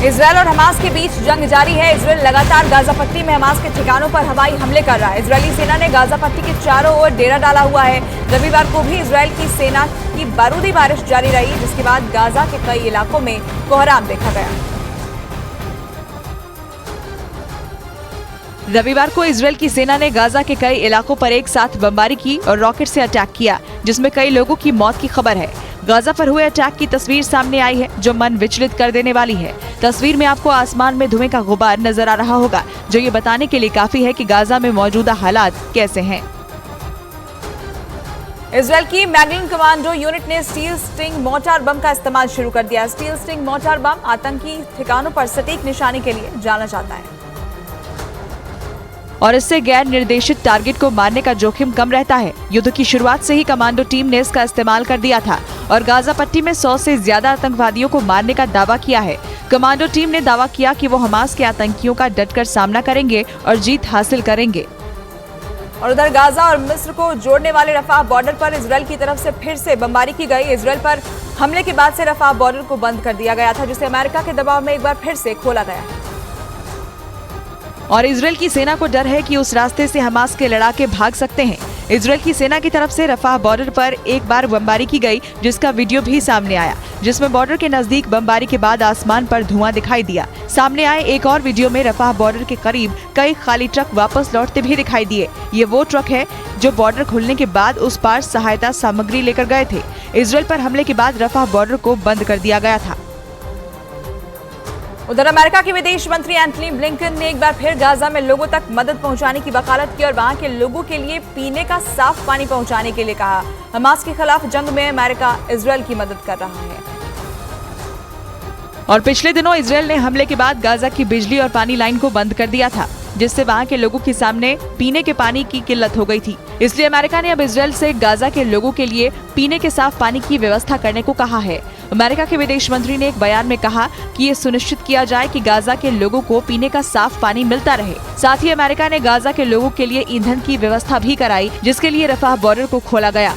Israel और Hamas के बीच जंग जारी है। इजरायल लगातार गाजा पट्टी में हमास के ठिकानों पर हवाई हमले कर रहा है। इजरायली सेना ने गाजा पट्टी के चारों ओर डेरा डाला हुआ है। रविवार को भी इजरायल की सेना की बारूदी बारिश जारी रही, जिसके बाद गाजा के कई इलाकों में कोहराम देखा गया। रविवार को इजरायल की सेना ने गाजा के कई इलाकों पर एक साथ बमबारी की और रॉकेट से अटैक किया, जिसमें कई लोगों की मौत की खबर है। गाजा पर हुए अटैक की तस्वीर सामने आई है, जो मन विचलित कर देने वाली है। तस्वीर में आपको आसमान में धुएं का गुबार नजर आ रहा होगा, जो ये बताने के लिए काफी है कि गाजा में मौजूदा हालात कैसे हैं। इजरायल की मैगलिन कमांडो यूनिट ने स्टील स्टिंग मोर्टार बम का इस्तेमाल शुरू कर दिया। स्टील स्टिंग मोर्टार बम आतंकी ठिकानों पर सटीक निशाने के लिए जाना जाता है और इससे गैर निर्देशित टारगेट को मारने का जोखिम कम रहता है। युद्ध की शुरुआत से ही कमांडो टीम ने इसका इस्तेमाल कर दिया था और गाजा पट्टी में 100 से ज्यादा आतंकवादियों को मारने का दावा किया है। कमांडो टीम ने दावा किया कि वो हमास के आतंकियों का डटकर सामना करेंगे और जीत हासिल करेंगे। और उधर गाजा और मिस्र को जोड़ने वाले रफाह बॉर्डर पर इजरायल की तरफ से फिर से बमबारी की गई। इजरायल पर हमले के बाद से रफाह बॉर्डर को बंद कर दिया गया था, जिसे अमेरिका के दबाव में एक बार फिर से खोला गया है और इजरायल की सेना को डर है कि उस रास्ते से हमास के लड़ाके भाग सकते हैं। इजरायल की सेना की तरफ से रफाह बॉर्डर पर एक बार बमबारी की गई, जिसका वीडियो भी सामने आया, जिसमें बॉर्डर के नजदीक बमबारी के बाद आसमान पर धुआं दिखाई दिया। सामने आए एक और वीडियो में रफाह बॉर्डर के करीब कई खाली ट्रक वापस लौटते भी दिखाई दिए। ये वो ट्रक है जो बॉर्डर खुलने के बाद उस पार सहायता सामग्री लेकर गए थे। इजरायल पर हमले के बाद रफाह बॉर्डर को बंद कर दिया गया था। उधर अमेरिका के विदेश मंत्री एंथनी ब्लिंकन ने एक बार फिर गाजा में लोगों तक मदद पहुंचाने की वकालत की और वहां के लोगों के लिए पीने का साफ पानी पहुंचाने के लिए कहा। हमास के खिलाफ जंग में अमेरिका इजरायल की मदद कर रहा है और पिछले दिनों इजरायल ने हमले के बाद गाजा की बिजली और पानी लाइन को बंद कर दिया था, जिससे वहां के लोगों के सामने पीने के पानी की किल्लत हो गई थी। इसलिए अमेरिका ने अब इजरायल से गाजा के लोगों के लिए पीने के साफ पानी की व्यवस्था करने को कहा है। अमेरिका के विदेश मंत्री ने एक बयान में कहा कि ये सुनिश्चित किया जाए कि गाजा के लोगों को पीने का साफ पानी मिलता रहे। साथ ही अमेरिका ने गाजा के लोगों के लिए ईंधन की व्यवस्था भी कराई, जिसके लिए रफाह बॉर्डर को खोला गया।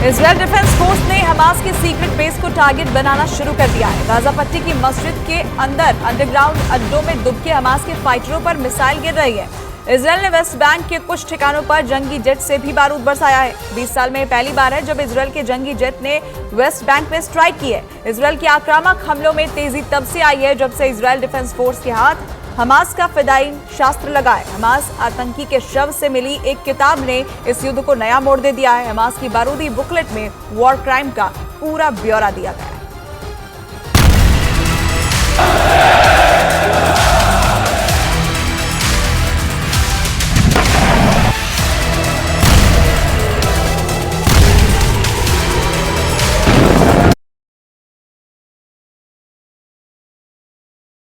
इजरायल डिफेंस फोर्स ने हमास के सीक्रेट बेस को टारगेट बनाना शुरू कर दिया है। गाजा पट्टी की मस्जिद के अंदर अंडरग्राउंड अड्डों में दुबके हमास के फाइटरों पर मिसाइल गिर रही है। इजरायल ने वेस्ट बैंक के कुछ ठिकानों पर जंगी जेट से भी बारूद बरसाया है। 20 साल में पहली बार है जब इजरायल के जंगी जेट ने वेस्ट बैंक में स्ट्राइक की है। इजरायल के आक्रामक हमलों में तेजी तब से आई है जब से इजरायल डिफेंस फोर्स के हाथ हमास का फिदायीन शास्त्र लगा है। हमास आतंकी के शव से मिली एक किताब ने इस युद्ध को नया मोड़ दे दिया है। हमास की बारूदी बुकलेट में वॉर क्राइम का पूरा ब्यौरा दिया गया।